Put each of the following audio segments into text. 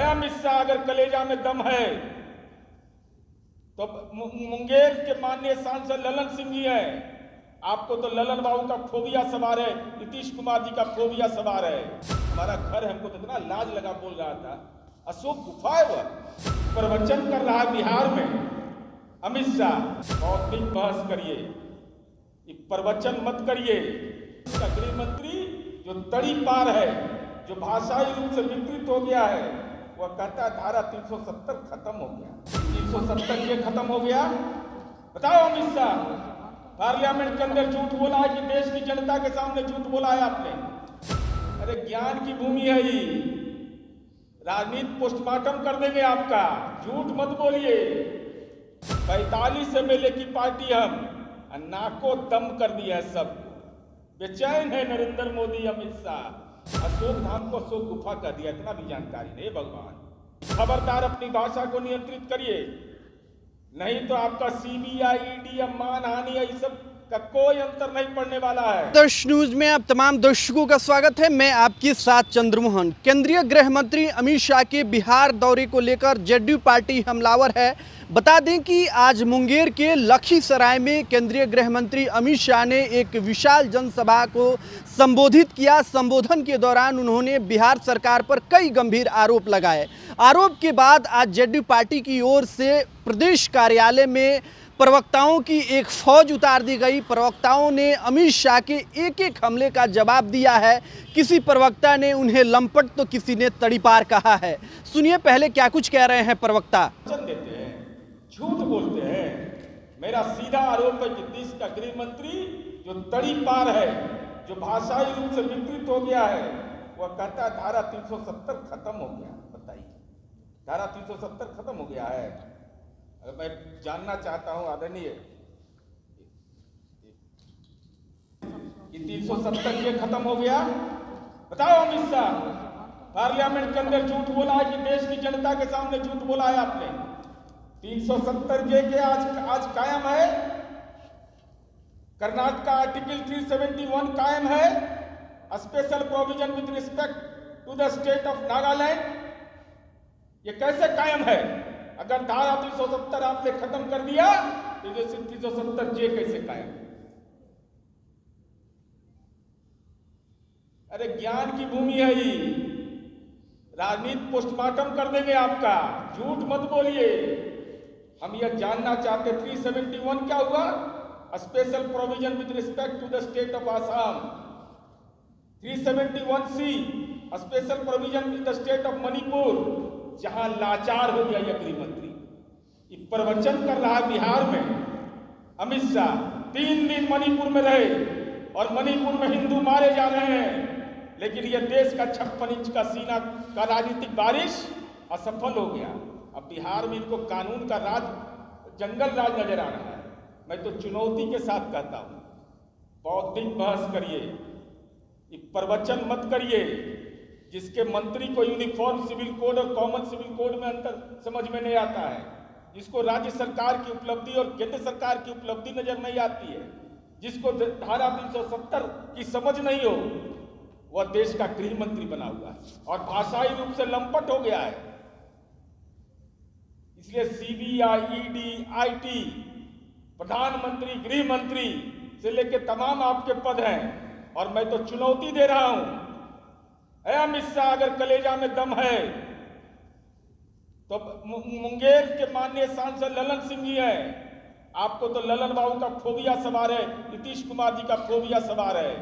अमित शाह अगर कलेजा में दम है तो मुंगेर के माननीय सांसद ललन सिंह जी हैं। आपको तो ललन बाबू का फोबिया सवार है, नीतीश कुमार जी का फोबिया सवार है। हमारा घर है, हमको तो इतना लाज लगा बोल रहा था। अशोक गुफा है, वह प्रवचन कर रहा है बिहार में। अमित शाह बहुत बड़ी बहस करिए, प्रवचन मत करिए। गृह मंत्री जो तड़ी पार है, जो भाषाई रूप से विकृत हो गया है, वह कहता है धारा 370 खत्म हो गया। 370 ये खत्म हो गया? बताओ अमित शाह, पार्लियामेंट के अंदर झूठ बोला है कि देश की जनता के सामने झूठ बोला है आपने? अरे ज्ञान की भूमि है ही, राजनीति पोस्टमार्टम कर देंगे आपका। झूठ मत बोलिए। 45 MLA की पार्टी हम, नाको दम कर दिया है सब। बेचैन है नरेंद्र मोदी, अमित शाह। अशोक धाम को अशोक गुफा कर दिया, इतना भी जानकारी नहीं। भगवान, खबरदार अपनी भाषा को नियंत्रित करिए, नहीं तो आपका CBI ED या मानहानि या सब का कोई अंतर नहीं पड़ने वाला है। दर्श न्यूज में आप तमाम दर्शकों का स्वागत है। मैं आपके साथ चंद्रमोहन। केंद्रीय गृह मंत्री अमित शाह के बिहार दौरे को लेकर जेडीयू पार्टी हमलावर है। बता दें कि आज मुंगेर के लखीसराय में केंद्रीय गृह मंत्री अमित शाह ने एक विशाल जनसभा को संबोधित किया। संबोधन के दौरान उन्होंने बिहार सरकार पर कई गंभीर आरोप लगाए। आरोप के बाद आज जेडीयू पार्टी की ओर से प्रदेश कार्यालय में प्रवक्ताओं की एक फौज उतार दी गई। प्रवक्ताओं ने अमित शाह के एक एक हमले का जवाब दिया है। किसी प्रवक्ता ने उन्हें लंपट तो किसी ने तड़ीपार कहा है। सुनिए पहले क्या कुछ कह रहे हैं प्रवक्ता। देते हैं, झूठ बोलते हैं। मेरा सीधा आरोप है कि देश का गृह मंत्री जो तड़ीपार है, जो भाषाई रूप से विकृत हो गया है, वह कहता है धारा 370 खत्म हो गया। बताइए, धारा 370 खत्म हो गया है? मैं जानना चाहता हूं आदरणीय, कि 370 ये खत्म हो गया? बताओ अमित शाह, पार्लियामेंट के अंदर झूठ बोला है कि देश की जनता के सामने झूठ बोला है आपने? 370 के आज कायम है। कर्नाटक का आर्टिकल 371 कायम है, special provision with respect to the state of Nagaland. ये कैसे कायम है? अगर धारा 370 आपने खत्म कर दिया तो 370 कैसे कायम? अरे ज्ञान की भूमि है ही, राजनीति पोस्टमार्टम कर देंगे आपका। झूठ मत बोलिए। हम यह जानना चाहते, 371 क्या हुआ? Special provision with respect to the state of Assam. 371C special provision with the state of Manipur, जहां लाचार हो गया यह गृह मंत्री। ये प्रवचन कर रहा है बिहार में। अमित शाह 3 दिन मणिपुर में रहे और मणिपुर में हिंदू मारे जा रहे हैं, लेकिन यह देश का 56 इंच का सीना का राजनीतिक बारिश असफल हो गया। अब बिहार में इनको कानून का राज, जंगल राज नजर आ रहा है। मैं तो चुनौती के साथ कहता हूं, बौद्धिक बहस करिए, प्रवचन मत करिए। जिसके मंत्री को यूनिफॉर्म सिविल कोड और कॉमन सिविल कोड में अंतर समझ में नहीं आता है, जिसको राज्य सरकार की उपलब्धि और केंद्र सरकार की उपलब्धि नजर नहीं आती है, जिसको धारा 370 की समझ नहीं हो, वह देश का गृह मंत्री बना हुआ है और भाषाई रूप से लंपट हो गया है। इसलिए CBI ED IT, प्रधानमंत्री, गृह मंत्री से लेकर तमाम आपके पद हैं, और मैं तो चुनौती दे रहा हूं, अमित शाह अगर कलेजा में दम है तो मुंगेर के माननीय सांसद ललन सिंह जी हैं। आपको तो ललन बाबू का फोबिया सवार है, नीतीश कुमार जी का फोबिया सवार है।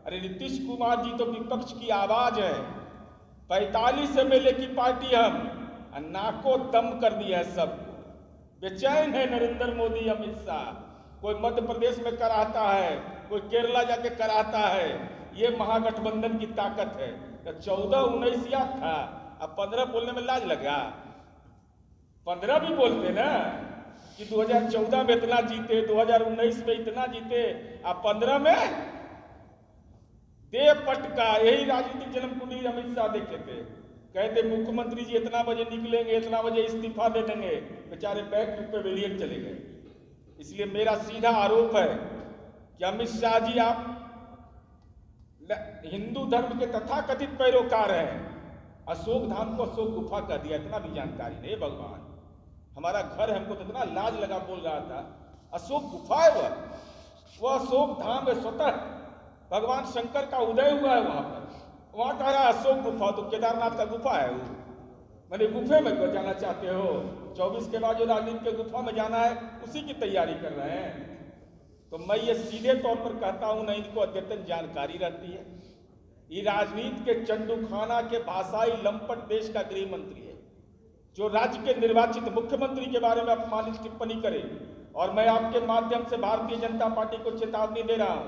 अरे नीतीश कुमार जी तो विपक्ष की आवाज है। 45 MLA की पार्टी हम, नाको दम कर दिया है सब। बेचैन है नरेंद्र मोदी, अमित शाह। कोई मध्य प्रदेश में कराता है, कोई केरला जाके कराता है। ये महागठबंधन की ताकत है। 14-19 याद था, अब 15 बोलने में लाज लगा। 15 भी बोलते ना कि 2014 में इतना जीते, 2019 में इतना जीते, अब 15 में दे पटका। यही राजनीतिक जन्म कुंडली अमित शाह देखे थे। कहते मुख्यमंत्री जी इतना बजे निकलेंगे, इतना बजे इस्तीफा दे देंगे, बेचारे बैंक पे वेलियन चले गए। इसलिए मेरा सीधा आरोप है कि अमित शाह जी आप हिंदू धर्म के तथाकथित पैरोकार हैं। अशोक धाम को अशोक गुफा कह दिया, इतना भी जानकारी नहीं। भगवान हमारा घर है, हमको तो इतना लाज लगा, बोल रहा था अशोक गुफा है वह अशोक धाम है। स्वतः भगवान शंकर का उदय हुआ है वहां पर, वहां कह रहा है अशोक गुफा, तो केदारनाथ का गुफा है वो। मैंने गुफे में जाना चाहते हो? 24 के बाद जो राजनीति के गुफा में जाना है उसी की तैयारी कर रहे हैं। तो मैं ये सीधे तौर पर कहता हूं, ना इनको अद्यतन जानकारी रहती है। ये राजनीति के चंडूखाना के भाषाई लंपट देश का गृह मंत्री है, जो राज्य के निर्वाचित मुख्यमंत्री के बारे में अपमानित टिप्पणी करे। और मैं आपके माध्यम से भारतीय जनता पार्टी को चेतावनी दे रहा हूं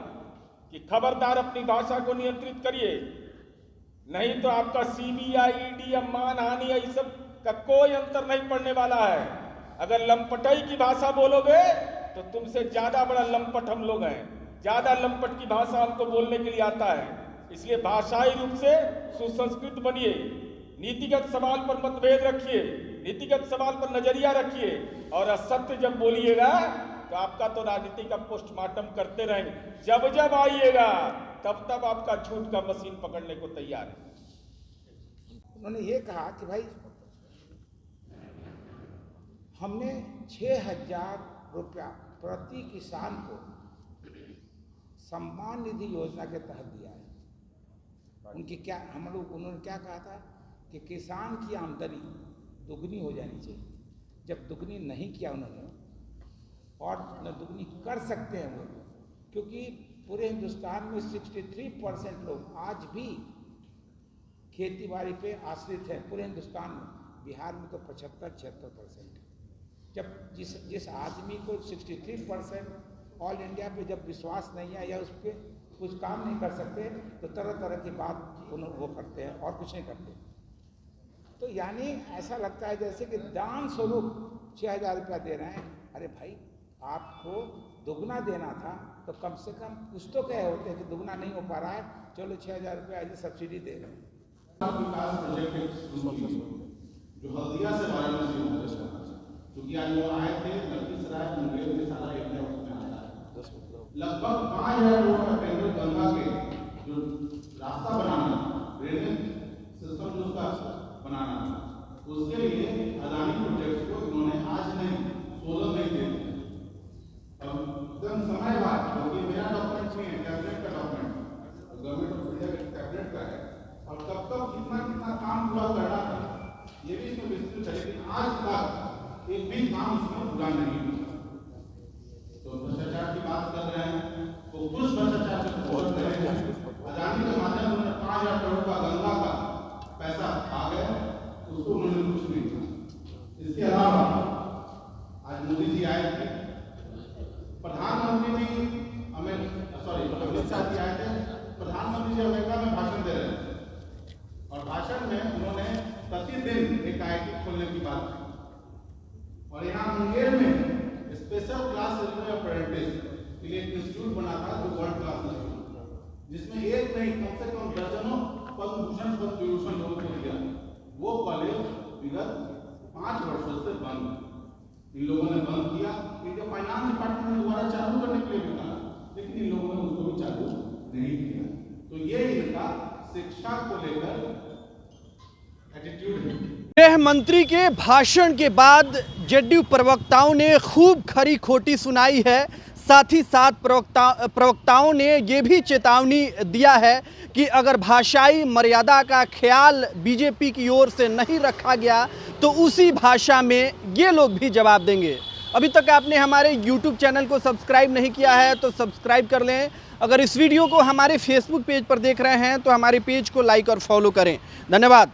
कि खबरदार अपनी भाषा को नियंत्रित करिए, नहीं तो आपका सीबीआई, ईडी, मानहानि ये सब का कोई अंतर नहीं पड़ने वाला है। अगर लंपटई की भाषा बोलोगे तो तुमसे ज्यादा बड़ा लंपट हम लोग हैं। ज्यादा लंपट की भाषा हमको बोलने के लिए आता है, इसलिए भाषाई रूप से सुसंस्कृत बनिए। नीतिगत सवाल पर मतभेद रखिए, नीतिगत सवाल पर नजरिया रखिए, और असत्य जब बोलिएगा तो आपका तो राजनीति का पोस्टमार्टम करते रहेंगे। जब जब आइएगा तब तब आपका झूठ का मशीन पकड़ने को तैयार है। उन्होंने ये कहा कि भाई हमने 6,000 रुपया प्रति किसान को सम्मान निधि योजना के तहत दिया है। उनकी क्या उन्होंने क्या कहा था कि किसान की आमदनी दुगनी हो जानी चाहिए। जब दुगनी नहीं किया उन्होंने, और न दुगनी कर सकते हैं वो, क्योंकि पूरे हिंदुस्तान में 63% लोग आज भी खेती बाड़ी पे आश्रित हैं। पूरे हिंदुस्तान में, बिहार में तो 75-76%। जब जिस आदमी को 63% ऑल इंडिया पे जब विश्वास नहीं है या उस पर कुछ काम नहीं कर सकते, तो तरह तरह की बात वो करते हैं और कुछ नहीं करते। तो यानी ऐसा लगता है जैसे कि दान स्वरूप 6,000 रुपया दे रहे हैं। अरे भाई, आपको दुगना देना था तो कम से कम कुछ तो कहे होते कि दुगना नहीं हो पा रहा है, चलो 6,000 रुपया आज सब्सिडी दे रहे हैं। विकास प्रोजेक्ट जो हल्दिया से वाराणसी में, क्योंकि आज वो आए थे, लखीसराय मुंगेर में सारा एरिया उसमें आता है। लगभग 5,000 करोड़ का टेंडर गंगा के जो रास्ता बनाना, ड्रेनेज सिस्टम जो उसका बनाना, उसके लिए अदानी प्रोजेक्ट को उन्होंने आज नहीं 16 मई दे दिया। एकदम समय बाद, क्योंकि मेरा डॉक्यूमेंट नहीं है, कैबिनेट का डॉक्यूमेंट, गवर्नमेंट ऑफ इंडिया के कैबिनेट का है, और कब तक कितना काम पूरा करना था ये भी इसमें विस्तृत है। लेकिन आज तक एक भी काम इसमें पूरा नहीं हुआ। तो भ्रष्टाचार की बात कर रहे हैं, तो कुछ भ्रष्टाचार से बहुत करेंगे। अदानी के माध्यम से 5,000 करोड़ का गंगा का पैसा आ गया, उसको उन्होंने कुछ नहीं किया। इसके अलावा आज मोदी जी आए थे, प्रधानमंत्री जी अमित शाह जी आए थे। प्रधानमंत्री जी अमेरिका में भाषण दे रहे थे, और भाषण में उन्होंने प्रतिदिन एक IIT खोलने की बात की। और यहाँ मुंगेर में स्पेशल क्लास अप्रेंटिस के लिए एक इंस्टीट्यूट बना था, जो वर्ल्ड क्लास इंस्टीट्यूट, जिसमें एक नहीं कम से कम दर्जनों पद्म भूषण पद्म विभूषण लोगों को दिया। वो कॉलेज विगत 5 वर्षों से बंद है। इन लोगों ने बंद किया, इनके फाइनेंस डिपार्टमेंट ने दोबारा चालू करने के लिए भी कहा, लेकिन इन लोगों ने उसको भी चालू नहीं किया। तो ये इनका शिक्षा को लेकर एटीट्यूड है। गृह मंत्री के भाषण के बाद जेडीयू प्रवक्ताओं ने खूब खरी खोटी सुनाई है। साथ ही साथ प्रवक्ताओं ने ये भी चेतावनी दिया है कि अगर भाषाई मर्यादा का ख्याल बीजेपी की ओर से नहीं रखा गया तो उसी भाषा में ये लोग भी जवाब देंगे। अभी तक आपने हमारे YouTube चैनल को सब्सक्राइब नहीं किया है तो सब्सक्राइब कर लें। अगर इस वीडियो को हमारे Facebook पेज पर देख रहे हैं तो हमारे पेज को लाइक और फॉलो करें। धन्यवाद।